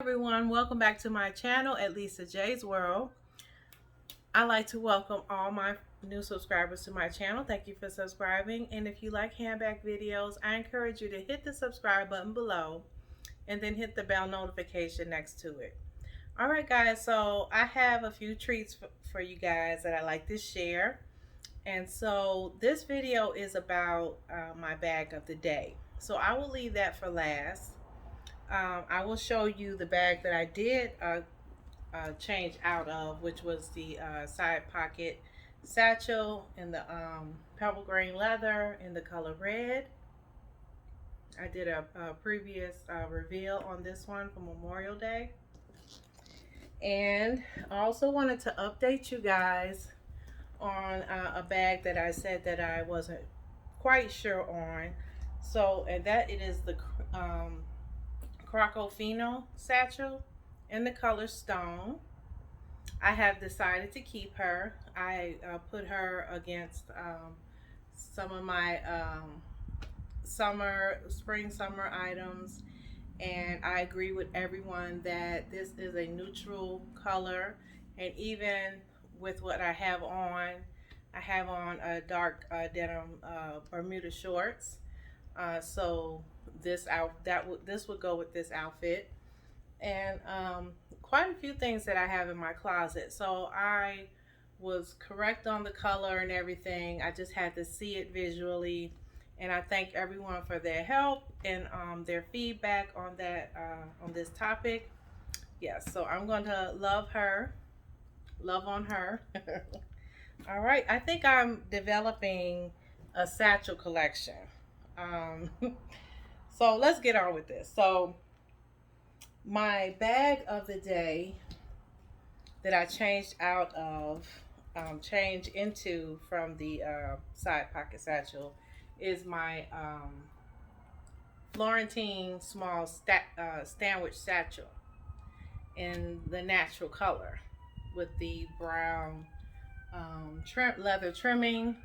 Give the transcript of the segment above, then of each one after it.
Everyone, welcome back to my channel at Lisa J's World. I like to welcome all my new subscribers to my channel. Thank you for subscribing, and if you like handbag videos, I encourage you to hit the subscribe button below and then hit the bell notification next to it. Alright guys, so I have a few treats for you guys that I like to share, and so this video is about my bag of the day, so I will leave that for last. I will show you the bag that I did change out of, which was the side pocket satchel in the pebble grain leather in the color red. I did a previous reveal on this one for Memorial Day. And I also wanted to update you guys on a bag that I said that I wasn't quite sure on. So, and that it is the Croco Fino satchel in the color stone. I have decided to keep her. I put her against some of my spring summer items, and I agree with everyone that this is a neutral color, and even with what I have on a dark denim Bermuda shorts, so this would go with this outfit, and quite a few things that I have in my closet. So I was correct on the color and everything. I just had to see it visually, and I thank everyone for their help and their feedback on that on this topic. Yes, so I'm going to love on her. All right, I think I'm developing a satchel collection. Um, so let's get on with this. So my bag of the day that I changed out of, changed into from the side pocket satchel is my Florentine small sandwich satchel in the natural color with the brown leather trimming.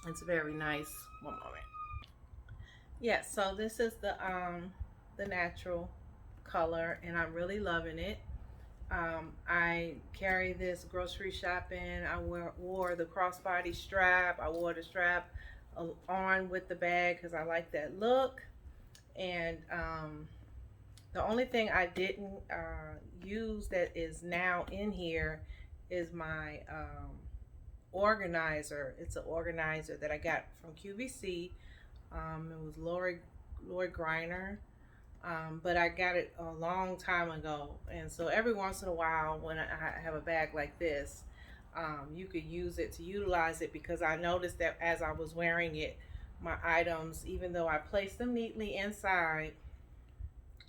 It's very nice. One moment. Yes, so this is the natural color, and I'm really loving it. I carry this grocery shopping. I wore the crossbody strap. I wore the strap on with the bag because I like that look. And the only thing I didn't use that is now in here is my organizer. It's an organizer that I got from QVC. It was Lloyd Griner. But I got it a long time ago, and so every once in a while when I have a bag like this, you could use it to utilize it, because I noticed that as I was wearing it, my items, even though I placed them neatly inside,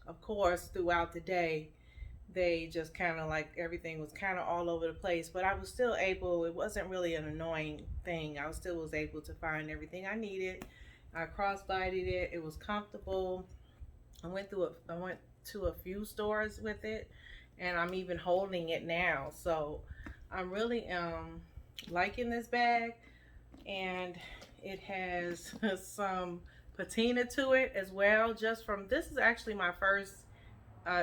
of course throughout the day, they just kind of like everything was kind of all over the place, but I was still able, it wasn't really an annoying thing. I still was able to find everything I needed. I crossbodied it. It was comfortable. I went to a few stores with it, and I'm even holding it now. So I'm really liking this bag, and it has some patina to it as well. Just from, this is actually my first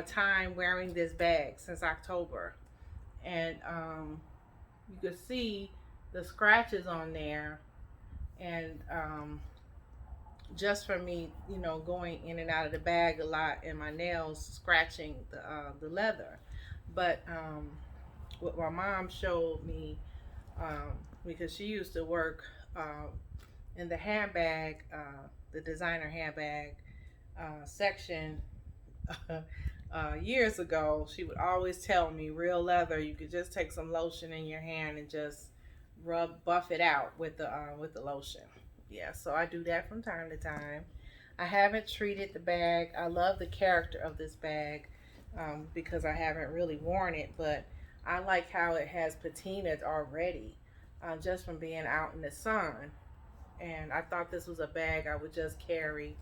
time wearing this bag since October, and you can see the scratches on there, and just from me, you know, going in and out of the bag a lot, and my nails scratching the leather. But what my mom showed me, because she used to work in the handbag, the designer handbag section years ago, she would always tell me, real leather, you could just take some lotion in your hand and just buff it out with the lotion. Yeah, so I do that from time to time. I haven't treated the bag. I love the character of this bag, because I haven't really worn it, but I like how it has patina already, just from being out in the sun. And I thought this was a bag I would just carry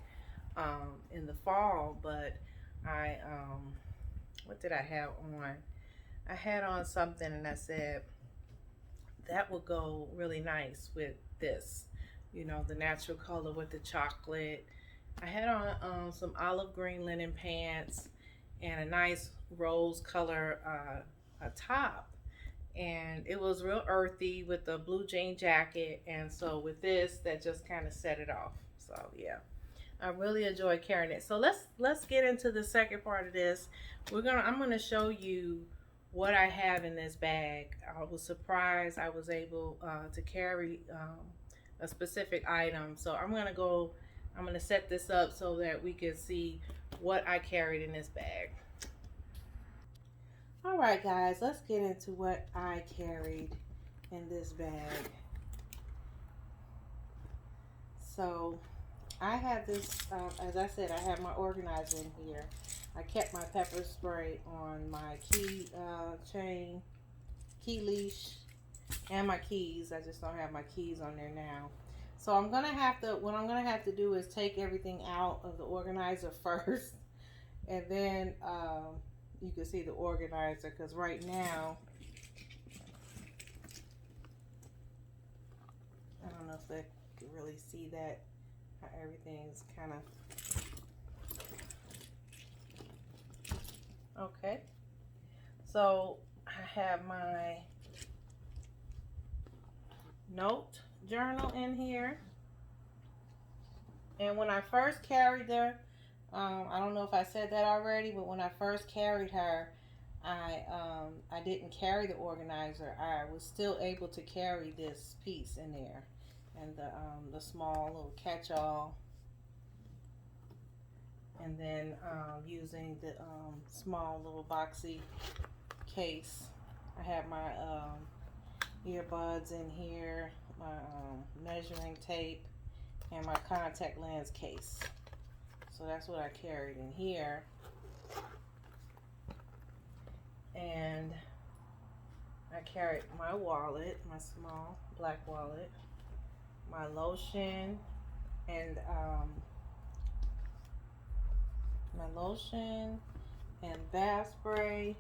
in the fall, but what did I have on? I had on something, and I said that would go really nice with this, you know, the natural color with the chocolate. I had on some olive green linen pants, and a nice rose color a top. And it was real earthy with the blue jean jacket. And so with this, that just kind of set it off. So yeah, I really enjoy carrying it. So let's get into the second part of this. I'm gonna show you what I have in this bag. I was surprised I was able to carry a specific item. So I'm gonna set this up so that we can see what I carried in this bag. All right, guys, let's get into what I carried in this bag. So I have this, as I said, I have my organizer in here. I kept my pepper spray on my key chain, key leash, and my keys. I just don't have my keys on there now. So what I'm gonna have to do is take everything out of the organizer first, and then you can see the organizer, because right now, I don't know if they can really see that, how everything's kind of, okay. So I have my note journal in here. And when I first carried her, I don't know if I said that already, but when I first carried her, I didn't carry the organizer. I was still able to carry this piece in there, and the small little catch-all, and then using the small little boxy case. I have my earbuds in here, my measuring tape, and my contact lens case. So that's what I carried in here. And I carried my wallet, my small black wallet, my lotion, and bath spray.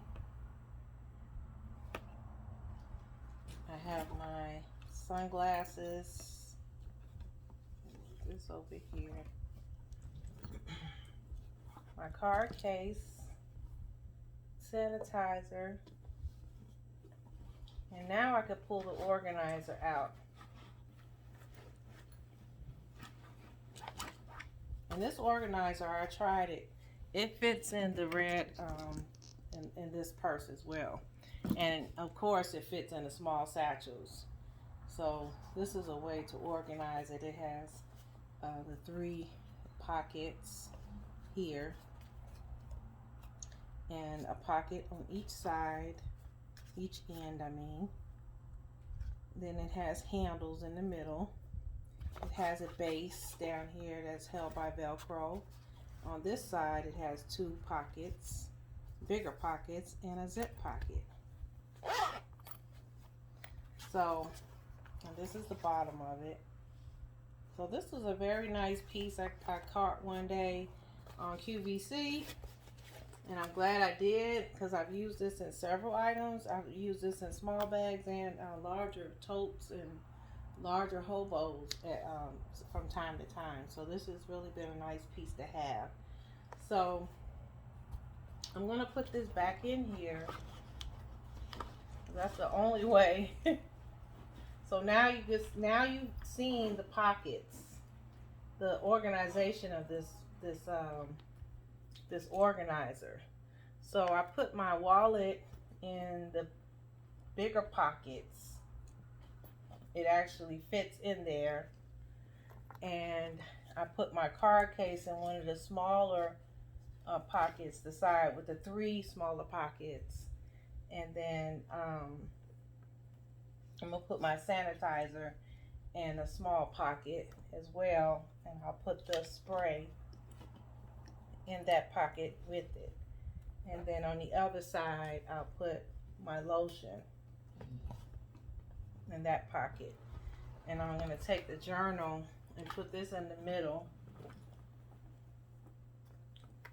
I have my sunglasses. This over here. My card case, sanitizer, and now I could pull the organizer out. And this organizer, I tried it. It fits in the red, in this purse as well. And of course it fits in the small satchels. So this is a way to organize it. It has the 3 pockets here, and a pocket on each side, each end I mean. Then it has handles in the middle. It has a base down here that's held by Velcro. On this side it has 2 pockets, bigger pockets, and a zip pocket. So, and this is the bottom of it. So this is a very nice piece I caught one day on QVC, and I'm glad I did, because I've used this in several items. I've used this in small bags and larger totes and larger hobos from time to time. So this has really been a nice piece to have. So I'm gonna put this back in here. That's the only way. So now you've seen the pockets, the organization of this organizer. So I put my wallet in the bigger pockets. It actually fits in there. And I put my card case in one of the smaller pockets, the side with the 3 smaller pockets. And then I'm gonna put my sanitizer in a small pocket as well, and I'll put the spray in that pocket with it. And then on the other side, I'll put my lotion in that pocket. And I'm gonna take the journal and put this in the middle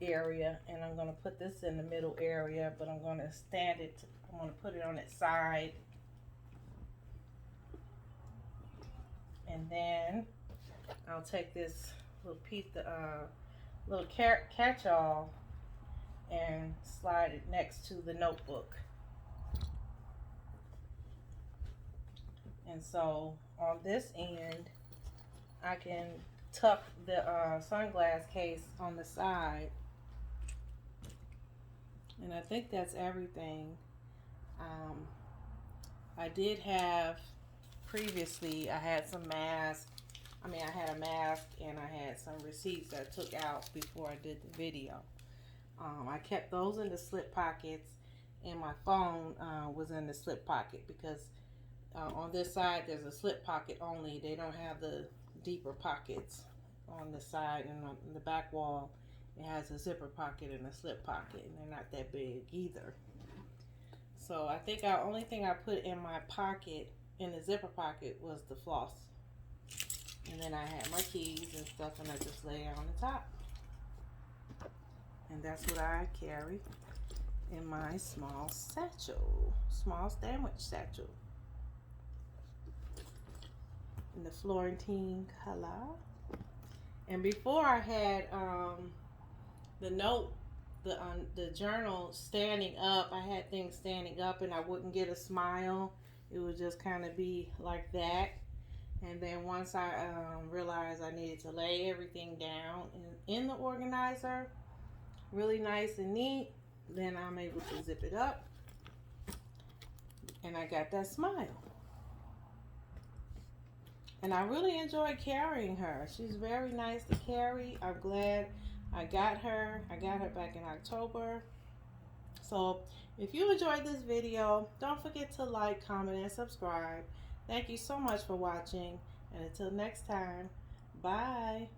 area, and I'm gonna put this in the middle area, but I'm gonna I'm gonna put it on its side. And then I'll take this little piece, little catch-all, and slide it next to the notebook. And so on this end, I can tuck the sunglass case on the side. And I think that's everything. I did have previously, I had some masks. I had a mask and I had some receipts that I took out before I did the video. I kept those in the slip pockets, and my phone was in the slip pocket because on this side there's a slip pocket only. They don't have the deeper pockets on the side, and on the back wall it has a zipper pocket and a slip pocket, and they're not that big either. So I think the only thing I put in my pocket, in the zipper pocket, was the floss. And then I had my keys and stuff, and I just lay it on the top. And that's what I carry in my small satchel, small sandwich satchel, in the Florentine color. And before I had the journal standing up. I had things standing up, and I wouldn't get a smile. It would just kind of be like that. And then once I realized I needed to lay everything down in the organizer, really nice and neat, then I'm able to zip it up, and I got that smile. And I really enjoy carrying her. She's very nice to carry. I'm glad I got her. I got her back in October. So if you enjoyed this video, don't forget to like, comment, and subscribe. Thank you so much for watching. And until next time, bye.